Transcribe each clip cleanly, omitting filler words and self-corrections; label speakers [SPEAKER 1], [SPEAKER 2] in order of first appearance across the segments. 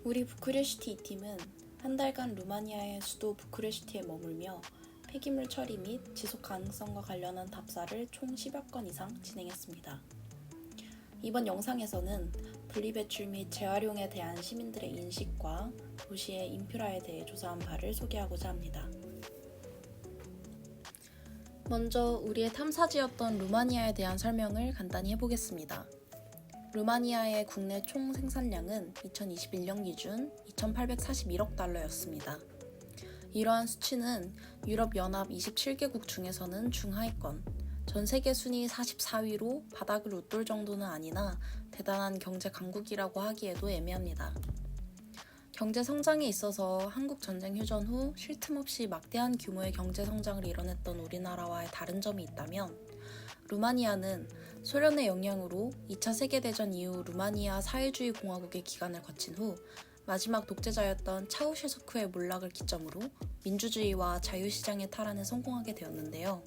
[SPEAKER 1] 우리 부쿠레슈티 2팀은 한 달간 루마니아의 수도 부쿠레슈티에 머물며 폐기물 처리 및 지속 가능성과 관련한 답사를 총 10여 건 이상 진행했습니다. 이번 영상에서는 분리배출 및 재활용에 대한 시민들의 인식과 도시의 인프라에 대해 조사한 바를 소개하고자 합니다. 먼저 우리의 탐사지였던 루마니아에 대한 설명을 간단히 해보겠습니다. 루마니아의 국내 총 생산량은 2021년 기준 2,841억 달러였습니다. 이러한 수치는 유럽연합 27개국 중에서는 중하위권, 전 세계 순위 44위로 바닥을 웃돌 정도는 아니나 대단한 경제 강국이라고 하기에도 애매합니다. 경제 성장에 있어서 한국 전쟁 휴전 후 쉴 틈 없이 막대한 규모의 경제 성장을 이뤄냈던 우리나라와의 다른 점이 있다면 루마니아는 소련의 영향으로 2차 세계대전 이후 루마니아 사회주의 공화국의 기간을 거친 후 마지막 독재자였던 차우셰스쿠의 몰락을 기점으로 민주주의와 자유시장의 탈환에 성공하게 되었는데요.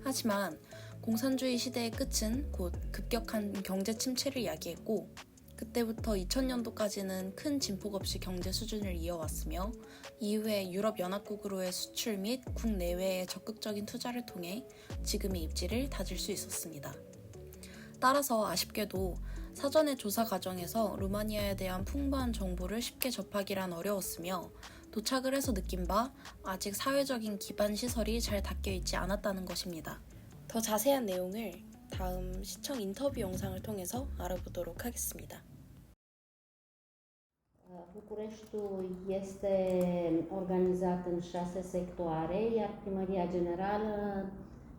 [SPEAKER 1] 하지만 공산주의 시대의 끝은 곧 급격한 경제 침체를 야기했고 그때부터 2000년도까지는 큰 진폭 없이 경제 수준을 이어왔으며 이후에 유럽연합국으로의 수출 및 국내외의 적극적인 투자를 통해 지금의 입지를 다질 수 있었습니다. 따라서 아쉽게도 사전의 조사 과정에서 루마니아에 대한 풍부한 정보를 쉽게 접하기란 어려웠으며 도착을 해서 느낀 바 아직 사회적인 기반 시설이 잘 닦여 있지 않았다는 것입니다. 더 자세한 내용을 다음 시청 인터뷰 영상을 통해서 알아보도록 하겠습니다.
[SPEAKER 2] Bucureștiul este organizat în 6 sectoare, iar Primăria Generală,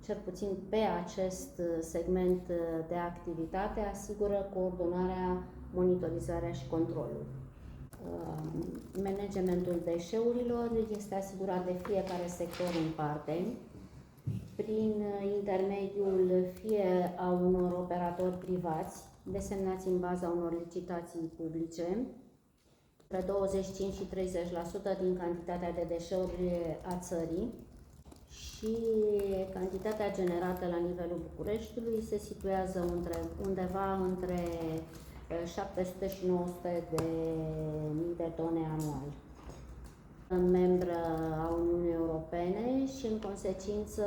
[SPEAKER 2] cel puțin pe acest segment de activitate, asigură coordonarea, monitorizarea și controlul. Managementul deșeurilor este asigurat de fiecare sector în parte, prin intermediul fie a unor operatori privați, desemnați în baza unor licitații publice, între 25 și 30% din cantitatea de deșeuri a țării și cantitatea generată la nivelul Bucureștiului se situează undeva între 700 și 900 de mii de tone anual. Membră a Uniunii Europene și în consecință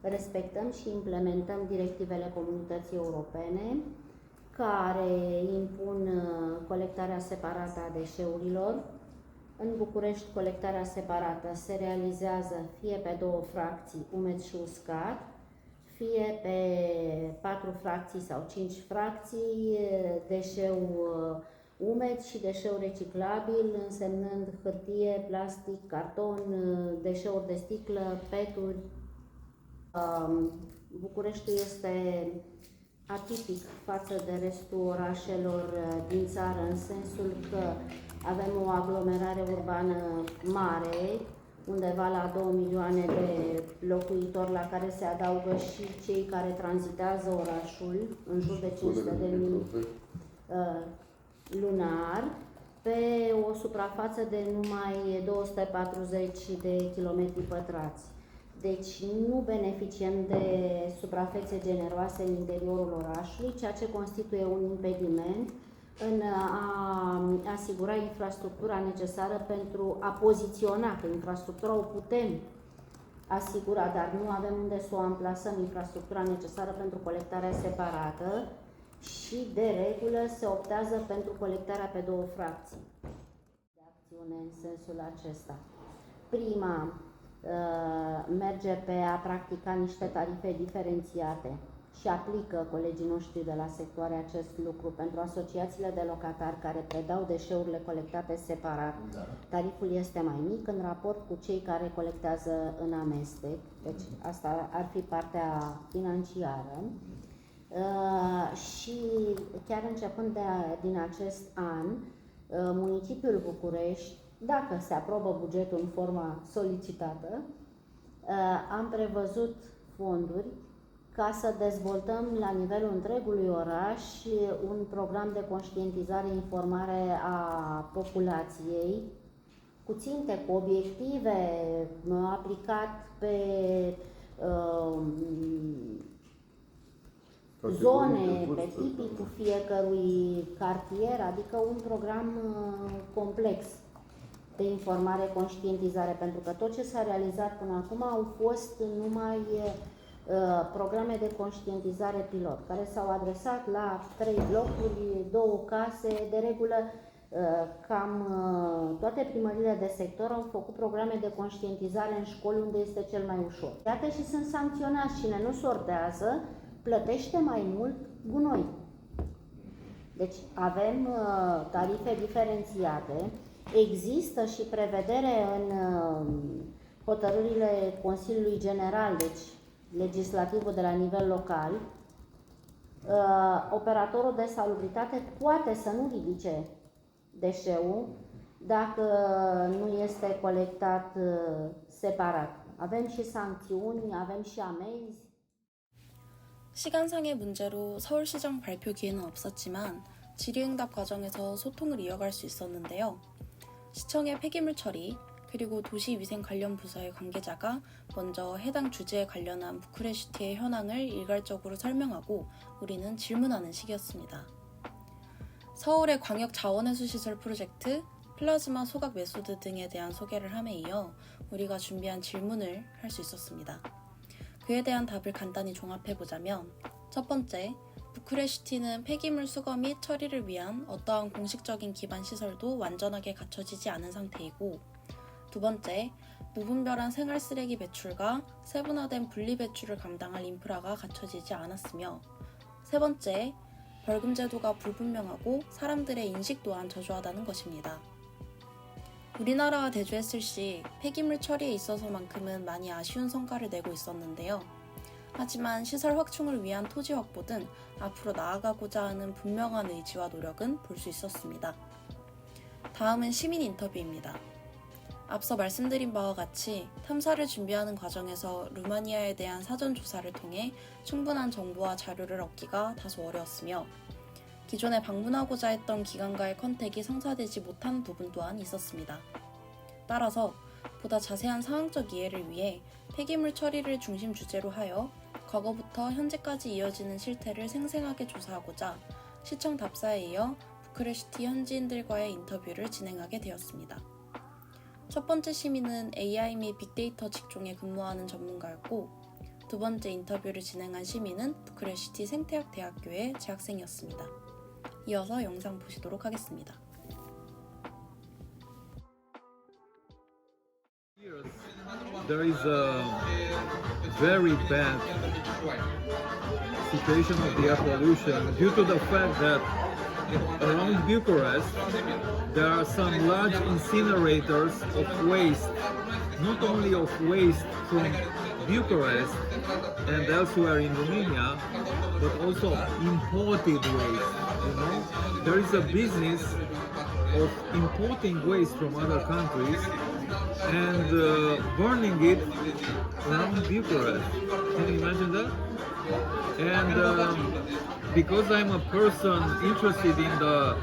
[SPEAKER 2] respectăm și implementăm directivele Comunității Europene care impun colectarea separată a deșeurilor. În București, colectarea separată se realizează fie pe 2 fracții, umed și uscat, fie pe 4 fracții sau 5 fracții, deșeu umed și deșeu reciclabil, însemnând hârtie, plastic, carton, deșeuri de sticlă, peturi. Bucureștiul este atipic față de restul orașelor din țară, în sensul că avem o aglomerare urbană mare, undeva la 2 milioane de locuitori, la care se adaugă și cei care tranzitează orașul, în jur de 500.000 lunar, pe o suprafață de numai 240 de kilometri pătrați. Deci nu beneficiem de suprafețe generoase în interiorul orașului, ceea ce constituie un impediment în a asigura infrastructura necesară pentru a poziționa, că infrastructura o putem asigura, dar nu avem unde să o amplasăm, infrastructura necesară pentru colectarea separată și de regulă se optează pentru colectarea pe 2 fracții de acțiune în sensul acesta. Prima merge pe a practica niște tarife diferențiate și aplică colegii noștri de la sectoare acest lucru pentru asociațiile de locatari care predau deșeurile colectate separat. Tariful este mai mic în raport cu cei care colectează în amestec, deci asta ar fi partea financiară. Și chiar începând din acest an, municipiul București, dacă se aprobă bugetul în forma solicitată, am prevăzut fonduri ca să dezvoltăm la nivelul întregului oraș un program de conștientizare, informare a populației, cu ținte, cu obiective, aplicat pe zone pe tipicul fiecărui cartier, adică un program complex de informare, conștientizare, pentru că tot ce s-a realizat până acum au fost numai programe de conștientizare pilot, care s-au adresat la 3 blocuri, 2 case, de regulă cam toate primăriile de sector au făcut programe de conștientizare în școli unde este cel mai ușor. Iată și sunt sancționați, cine nu sortează plătește mai mult gunoi. Deci avem tarife diferențiate, există și prevedere în hotărârile Consiliului General, deci legislativul de la nivel local, operatorul de salubritate poate să nu ridice deșeul dacă nu este colectat separat. Avem și sancțiuni, avem și amenzi.
[SPEAKER 1] 시간상의 문제로 서울시정 발표 기회는 없었지만 질의응답 과정에서 소통을 이어갈 수 있었는데요. 시청의 폐기물 처리 그리고 도시위생 관련 부서의 관계자가 먼저 해당 주제에 관련한 부크레슈티의 현황을 일괄적으로 설명하고 우리는 질문하는 시기였습니다. 서울의 광역 자원회수시설 프로젝트, 플라즈마 소각 메소드 등에 대한 소개를 함에 이어 우리가 준비한 질문을 할 수 있었습니다. 그에 대한 답을 간단히 종합해보자면 첫 번째, 부크레슈티는 폐기물 수거 및 처리를 위한 어떠한 공식적인 기반 시설도 완전하게 갖춰지지 않은 상태이고 두 번째, 무분별한 생활 쓰레기 배출과 세분화된 분리 배출을 감당할 인프라가 갖춰지지 않았으며 세 번째, 벌금 제도가 불분명하고 사람들의 인식 또한 저조하다는 것입니다. 우리나라와 대조했을 시 폐기물 처리에 있어서만큼은 많이 아쉬운 성과를 내고 있었는데요. 하지만 시설 확충을 위한 토지 확보 등 앞으로 나아가고자 하는 분명한 의지와 노력은 볼 수 있었습니다. 다음은 시민 인터뷰입니다. 앞서 말씀드린 바와 같이 탐사를 준비하는 과정에서 루마니아에 대한 사전 조사를 통해 충분한 정보와 자료를 얻기가 다소 어려웠으며 기존에 방문하고자 했던 기관과의 컨택이 성사되지 못한 부분 또한 있었습니다. 따라서 보다 자세한 상황적 이해를 위해 폐기물 처리를 중심 주제로 하여 과거부터 현재까지 이어지는 실태를 생생하게 조사하고자 시청 답사에 이어 부크레슈티 현지인들과의 인터뷰를 진행하게 되었습니다. 첫 번째 시민은 AI 및 빅데이터 직종에 근무하는 전문가였고 두 번째 인터뷰를 진행한 시민은 부크레슈티 생태학대학교의 재학생이었습니다. 이어서 영상 보시도록 하겠습니다.
[SPEAKER 3] There is a very bad situation of the air pollution due to the fact that around Bucharest there are some large incinerators of waste, not only of waste from Bucharest and elsewhere in Romania, but also imported waste. You know, there is a business of importing waste from other countries and burning it around Bucharest. Can you imagine that? And because I'm a person interested in the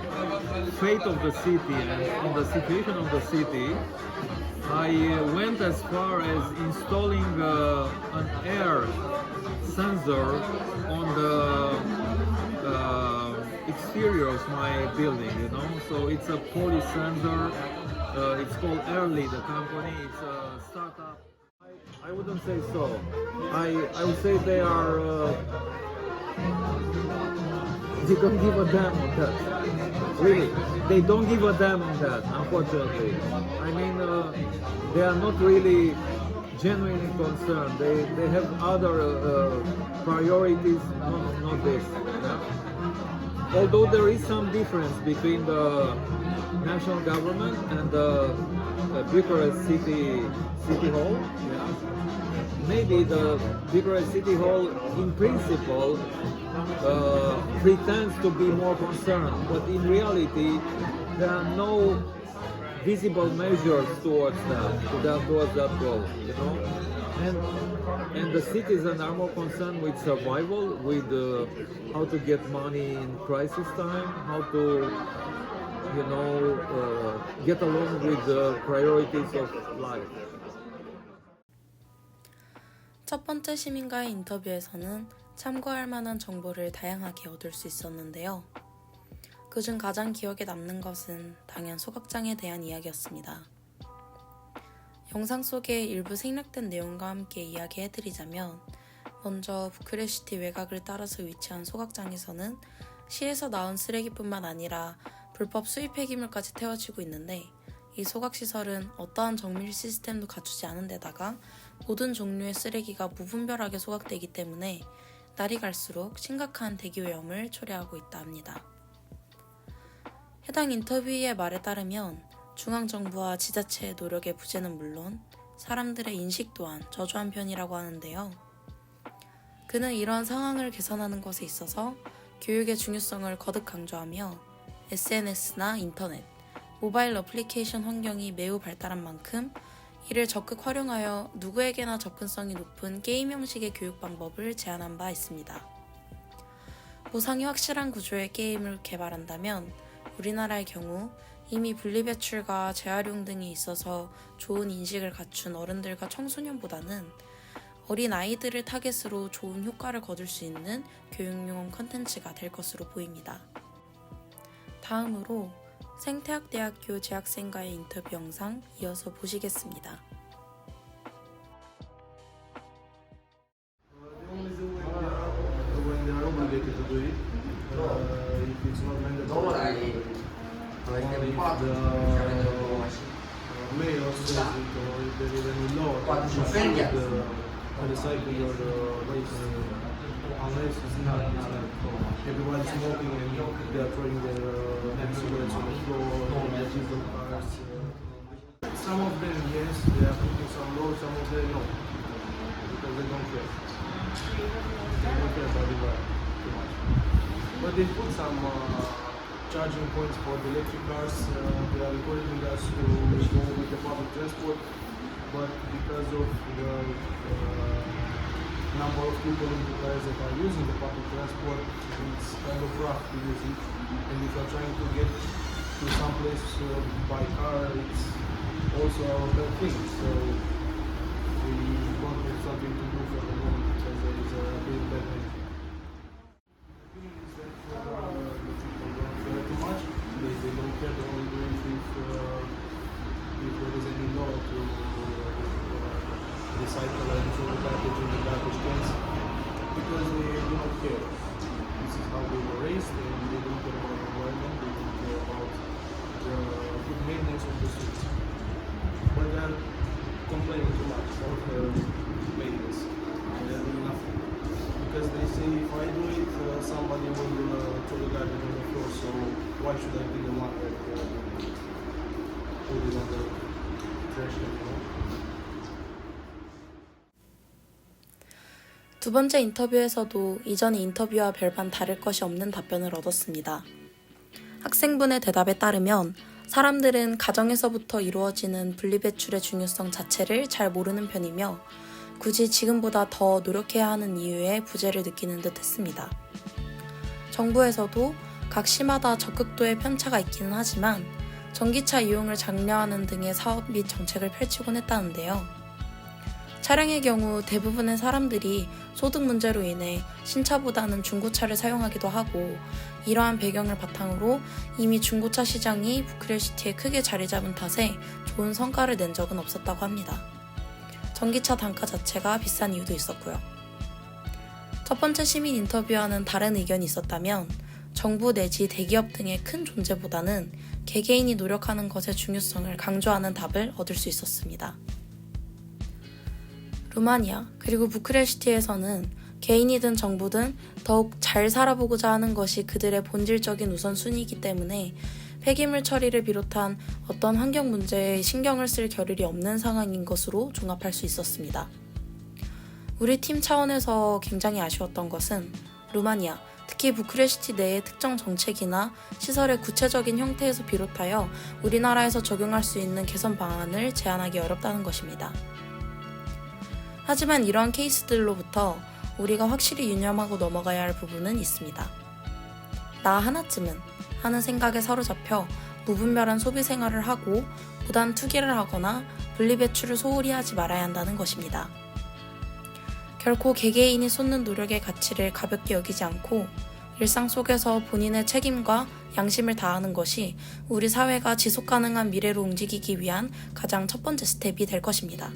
[SPEAKER 3] fate of the city and in the situation of the city, I went as far as installing an air sensor on the exterior of my building, you know. So it's a poly sensor. It's called Airly, the company. It's a startup. I wouldn't say so. I would say they are. They don't give a damn on that. Really, they don't give a damn on that. Unfortunately, I mean, they are not really genuinely concerned. They have other priorities, not this. Yeah? Although there is some difference between the national government and the Bucharest City Hall. Yeah. Maybe the Bucharest City Hall, in principle, pretends to be more concerned, but in reality, there are no visible measures towards that goal. You know, and the citizens are more concerned with survival, with how to get money in crisis time, how to, you know, get along with the priorities of life.
[SPEAKER 1] 첫 번째 시민과의 인터뷰에서는 참고할 만한 정보를 다양하게 얻을 수 있었는데요. 그중 가장 기억에 남는 것은 당연 소각장에 대한 이야기였습니다. 영상 속의 일부 생략된 내용과 함께 이야기해드리자면, 먼저 부크레슈티 외곽을 따라서 위치한 소각장에서는 시에서 나온 쓰레기뿐만 아니라 불법 수입 폐기물까지 태워지고 있는데, 이 소각시설은 어떠한 정밀 시스템도 갖추지 않은 데다가 모든 종류의 쓰레기가 무분별하게 소각되기 때문에 날이 갈수록 심각한 대기오염을 초래하고 있다 합니다. 해당 인터뷰의 말에 따르면 중앙정부와 지자체의 노력의 부재는 물론 사람들의 인식 또한 저조한 편이라고 하는데요. 그는 이러한 상황을 개선하는 것에 있어서 교육의 중요성을 거듭 강조하며 SNS나 인터넷, 모바일 어플리케이션 환경이 매우 발달한 만큼 이를 적극 활용하여 누구에게나 접근성이 높은 게임 형식의 교육 방법을 제안한 바 있습니다. 보상이 확실한 구조의 게임을 개발한다면 우리나라의 경우 이미 분리배출과 재활용 등이 있어서 좋은 인식을 갖춘 어른들과 청소년보다는 어린 아이들을 타겟으로 좋은 효과를 거둘 수 있는 교육용 컨텐츠가 될 것으로 보입니다. 다음으로 생태학대학교 재학생과의 인터뷰 영상 이어서 보시겠습니다.
[SPEAKER 4] Recycle your waste unless it's not everyone's smoking and they are throwing their cigarettes on the floor, their diesel cars. Some of them, yes, they are putting some laws, some of them no, because they don't care. They don't care about the environment too much. But they put some charging points for the electric cars. They are encouraging us to go with the public transport. But because of the number of people in Bucharest that are using the public transport, it's kind of rough to use it. And if you're trying to get to some place by car, it's also a bad thing. So we want to have something to do for the moment because there is a big bad thing. The feeling is that the people don't care too much. They don't care, they only do it if there is any law to recycle and throw the package in the garbage cans because they do not care. This is how they were raised and they don't care about the environment, they don't care about the good maintenance of the streets. But they are complaining too much about the maintenance and they are doing nothing. Because they say if I do it, somebody will throw the garbage on the floor, so why should I be the one that put it on the trash can, you know?
[SPEAKER 1] 두 번째 인터뷰에서도 이전의 인터뷰와 별반 다를 것이 없는 답변을 얻었습니다. 학생분의 대답에 따르면 사람들은 가정에서부터 이루어지는 분리배출의 중요성 자체를 잘 모르는 편이며 굳이 지금보다 더 노력해야 하는 이유에 부재를 느끼는 듯 했습니다. 정부에서도 각 시마다 적극도의 편차가 있기는 하지만 전기차 이용을 장려하는 등의 사업 및 정책을 펼치곤 했다는데요. 차량의 경우 대부분의 사람들이 소득 문제로 인해 신차보다는 중고차를 사용하기도 하고 이러한 배경을 바탕으로 이미 중고차 시장이 부크레슈티에 크게 자리 잡은 탓에 좋은 성과를 낸 적은 없었다고 합니다. 전기차 단가 자체가 비싼 이유도 있었고요. 첫 번째 시민 인터뷰와는 다른 의견이 있었다면 정부 내지 대기업 등의 큰 존재보다는 개개인이 노력하는 것의 중요성을 강조하는 답을 얻을 수 있었습니다. 루마니아 그리고 부크레슈티에서는 개인이든 정부든 더욱 잘 살아보고자 하는 것이 그들의 본질적인 우선순위이기 때문에 폐기물 처리를 비롯한 어떤 환경 문제에 신경을 쓸 겨를이 없는 상황인 것으로 종합할 수 있었습니다. 우리 팀 차원에서 굉장히 아쉬웠던 것은 루마니아, 특히 부크레슈티 내의 특정 정책이나 시설의 구체적인 형태에서 비롯하여 우리나라에서 적용할 수 있는 개선 방안을 제안하기 어렵다는 것입니다. 하지만 이러한 케이스들로부터 우리가 확실히 유념하고 넘어가야 할 부분은 있습니다. 나 하나쯤은 하는 생각에 사로잡혀 무분별한 소비 생활을 하고 무단 투기를 하거나 분리배출을 소홀히 하지 말아야 한다는 것입니다. 결코 개개인이 쏟는 노력의 가치를 가볍게 여기지 않고 일상 속에서 본인의 책임과 양심을 다하는 것이 우리 사회가 지속 가능한 미래로 움직이기 위한 가장 첫 번째 스텝이 될 것입니다.